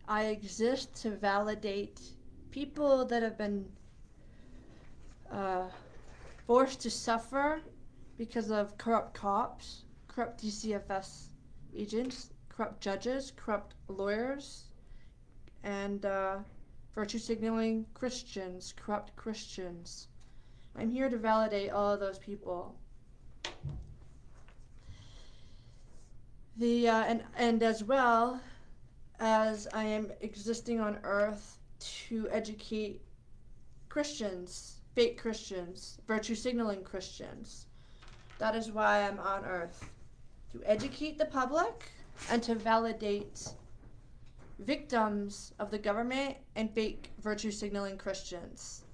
I exist to validate people that have been uh, forced to suffer because of corrupt cops, corrupt DCFS agents, corrupt judges, corrupt lawyers, and virtue signaling Christians, corrupt Christians. I'm here to validate all of those people. And as well as I am existing on earth to educate Christians, fake Christians, virtue signaling Christians. That is why I'm on earth. To educate the public and to validate victims of the government and fake virtue signaling Christians.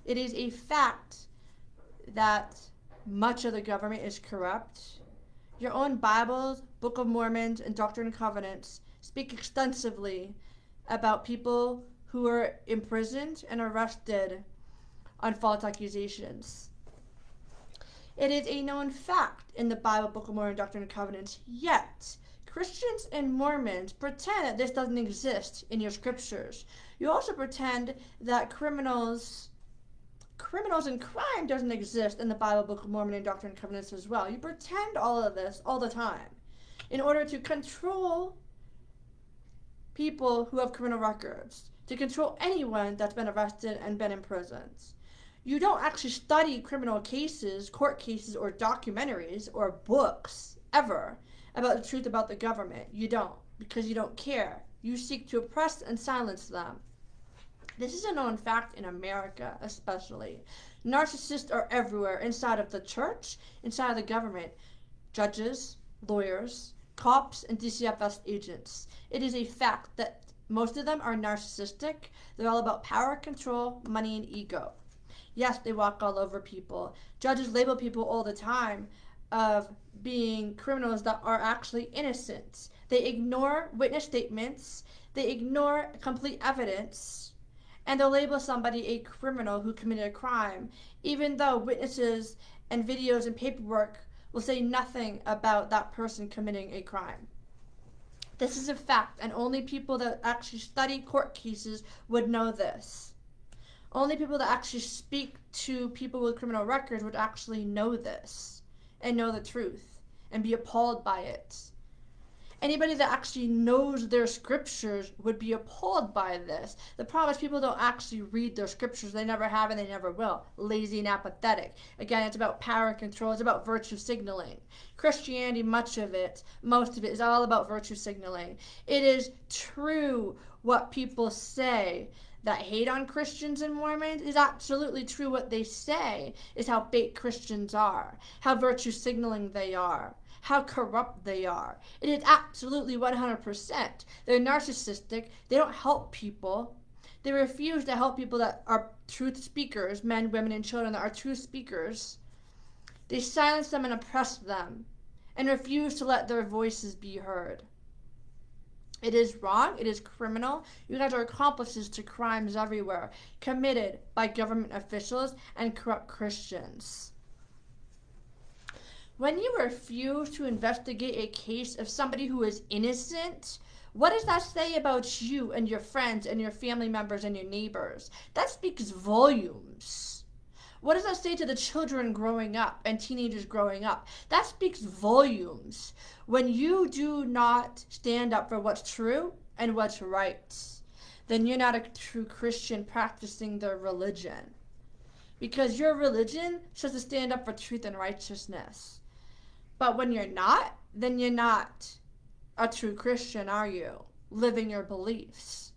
It is a fact that much of the government is corrupt. Your own Bibles, Book of Mormon, and Doctrine and Covenants speak extensively about people who are imprisoned and arrested on false accusations. It is a known fact in the Bible, Book of Mormon, Doctrine and Covenants, yet Christians and Mormons pretend that this doesn't exist in your scriptures. You also pretend that criminals and crime doesn't exist in the Bible, Book of Mormon, and Doctrine and Covenants as well. You pretend all of this all the time in order to control people who have criminal records, to control anyone that's been arrested and been imprisoned. You don't actually study criminal cases, court cases, or documentaries or books ever about the truth about the government. You don't, because you don't care. You seek to oppress and silence them. This is a known fact in America, especially. Narcissists are everywhere, inside of the church, inside of the government. Judges, lawyers, cops, and DCFS agents. It is a fact that most of them are narcissistic. They're all about power, control, money, and ego. Yes, they walk all over people. Judges label people all the time of being criminals that are actually innocent. They ignore witness statements. They ignore complete evidence. And they'll label somebody a criminal who committed a crime, even though witnesses and videos and paperwork will say nothing about that person committing a crime. This is a fact, and only people that actually study court cases would know this. Only people that actually speak to people with criminal records would actually know this and know the truth and be appalled by it. Anybody that actually knows their scriptures would be appalled by this. The problem is people don't actually read their scriptures. They never have and they never will. Lazy and apathetic. Again, it's about power and control. It's about virtue signaling. Christianity, most of it is all about virtue signaling. It is true what people say that hate on Christians and Mormons is absolutely true. What they say is how fake Christians are, how virtue signaling they are, how corrupt they are. It is absolutely 100%. They're narcissistic. They don't help people. They refuse to help people that are truth speakers, men, women, and children that are truth speakers. They silence them and oppress them and refuse to let their voices be heard. It is wrong. It is criminal. You guys are accomplices to crimes everywhere, committed by government officials and corrupt Christians. When you refuse to investigate a case of somebody who is innocent, what does that say about you and your friends and your family members and your neighbors? That speaks volumes. What does that say to the children growing up and teenagers growing up? That speaks volumes. When you do not stand up for what's true and what's right, then you're not a true Christian practicing their religion. Because your religion says to stand up for truth and righteousness. But when you're not, then you're not a true Christian, are you? Living your beliefs.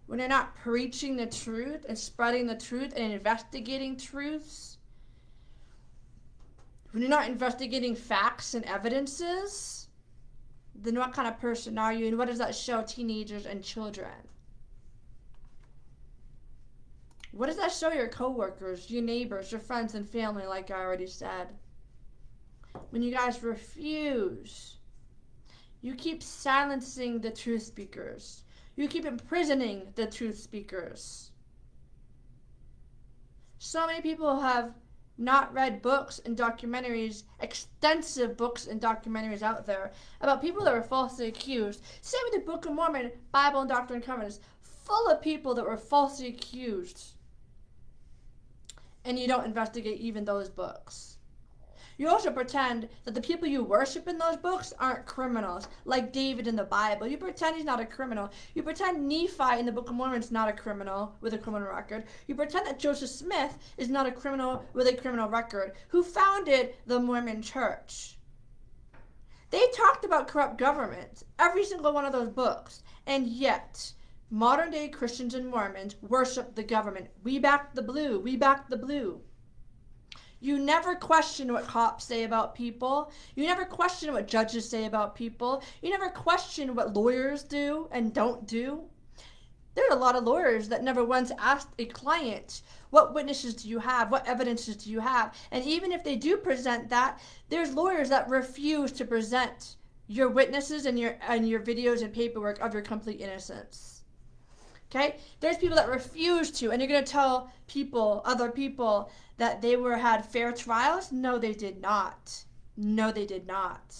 When you're not preaching the truth and spreading the truth and investigating truths, when you're not investigating facts and evidences, then what kind of person are you, and what does that show teenagers and children? What does that show your coworkers, your neighbors, your friends and family, like I already said? When you guys refuse, you keep silencing the truth speakers. You keep imprisoning the truth speakers. So many people have not read books and documentaries, extensive books and documentaries out there about people that were falsely accused. Same with the Book of Mormon, Bible and Doctrine and Covenants, full of people that were falsely accused. And you don't investigate even those books. You also pretend that the people you worship in those books aren't criminals, like David in the Bible. You pretend he's not a criminal. You pretend Nephi in the Book of Mormon is not a criminal with a criminal record. You pretend that Joseph Smith is not a criminal with a criminal record, who founded the Mormon Church. They talked about corrupt government, every single one of those books, and yet modern day Christians and Mormons worship the government. We back the blue. We back the blue. You never question what cops say about people. You never question what judges say about people. You never question what lawyers do and don't do. There are a lot of lawyers that never once asked a client, what witnesses do you have? What evidences do you have? And even if they do present that, there's lawyers that refuse to present your witnesses and your videos and paperwork of your complete innocence. Okay? There's people that refuse to, and you're going to tell people, other people, that they had fair trials? No, they did not. No, they did not.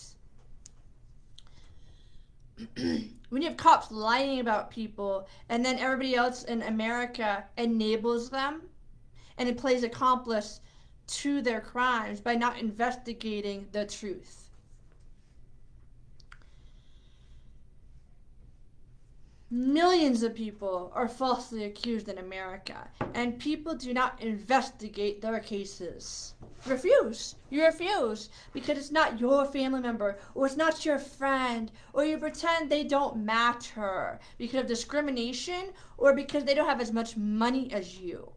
When you have cops lying about people, and then everybody else in America enables them, and it plays accomplice to their crimes by not investigating the truth. Millions of people are falsely accused in America, and people do not investigate their cases. Refuse. You refuse because it's not your family member, or it's not your friend, or you pretend they don't matter because of discrimination or because they don't have as much money as you.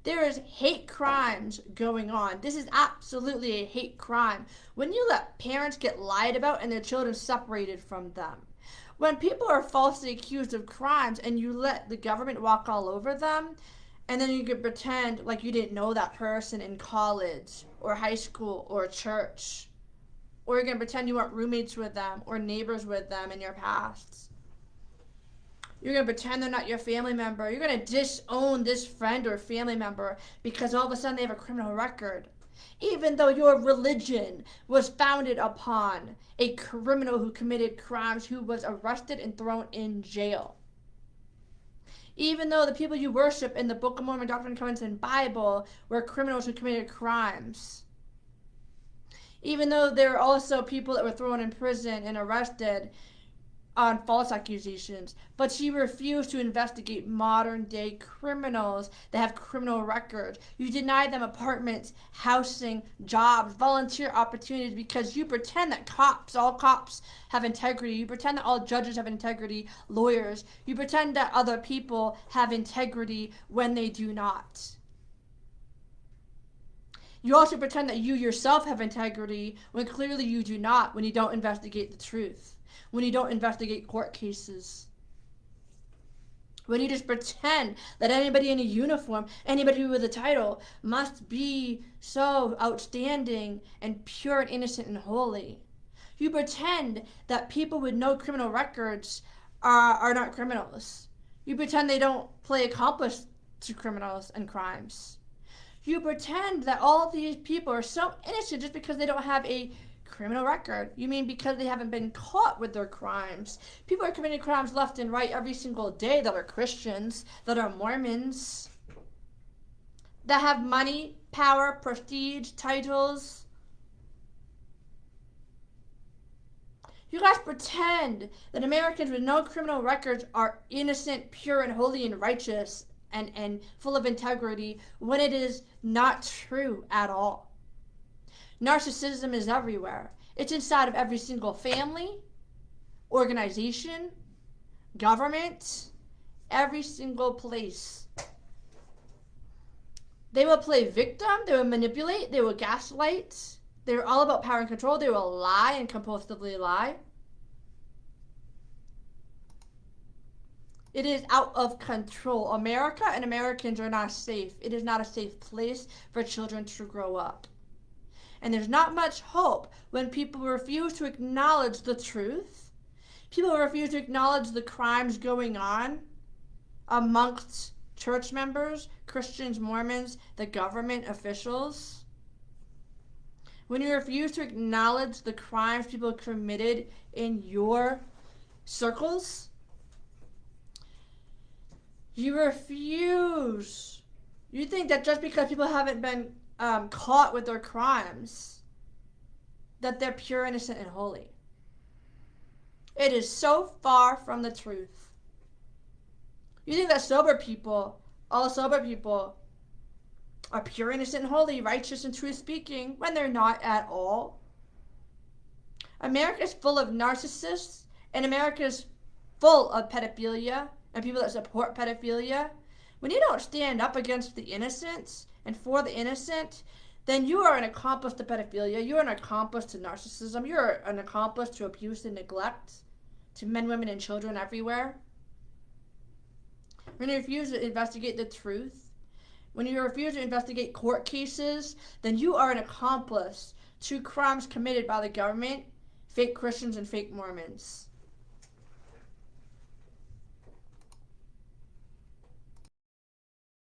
There is hate crimes going on. This is absolutely a hate crime. When you let parents get lied about and their children separated from them. When people are falsely accused of crimes and you let the government walk all over them, and then you can pretend like you didn't know that person in college or high school or church, or you're going to pretend you weren't roommates with them or neighbors with them in your past. You're going to pretend they're not your family member. You're going to disown this friend or family member because all of a sudden they have a criminal record. Even though your religion was founded upon a criminal who committed crimes, who was arrested and thrown in jail. Even though the people you worship in the Book of Mormon, Doctrine and Covenants, and Bible were criminals who committed crimes. Even though there were also people that were thrown in prison and arrested on false accusations, but she refused to investigate modern day criminals that have criminal records. You deny them apartments, housing, jobs, volunteer opportunities because you pretend that all cops have integrity. You pretend that all judges have integrity, lawyers. You pretend that other people have integrity when they do not. You also pretend that you yourself have integrity when clearly you do not, when you don't investigate the truth. When you don't investigate court cases. When you just pretend that anybody in a uniform, anybody with a title, must be so outstanding and pure and innocent and holy. You pretend that people with no criminal records are not criminals. You pretend they don't play accomplice to criminals and crimes. You pretend that all these people are so innocent just because they don't have a criminal record. You mean because they haven't been caught with their crimes? People are committing crimes left and right every single day that are Christians, that are Mormons, that have money, power, prestige, titles. You guys pretend that Americans with no criminal records are innocent, pure, and holy and righteous and full of integrity when it is not true at all. Narcissism is everywhere. It's inside of every single family, organization, government, every single place. They will play victim, they will manipulate, they will gaslight. They're all about power and control. They will lie and compulsively lie. It is out of control. America and Americans are not safe. It is not a safe place for children to grow up. And there's not much hope when people refuse to acknowledge the truth. People refuse to acknowledge the crimes going on amongst church members, Christians, Mormons, the government officials, when you refuse to acknowledge the crimes people committed in your circles, you refuse. You think that just because people haven't been caught with their crimes, that they're pure, innocent, and holy. It is so far from the truth. You think that all sober people, are pure, innocent, and holy, righteous, and truth speaking, when they're not at all. America is full of narcissists, and America is full of pedophilia and people that support pedophilia. When you don't stand up against the innocents and for the innocent, then you are an accomplice to pedophilia, you're an accomplice to narcissism, you're an accomplice to abuse and neglect, to men, women, and children everywhere. When you refuse to investigate the truth, when you refuse to investigate court cases, then you are an accomplice to crimes committed by the government, fake Christians, and fake Mormons.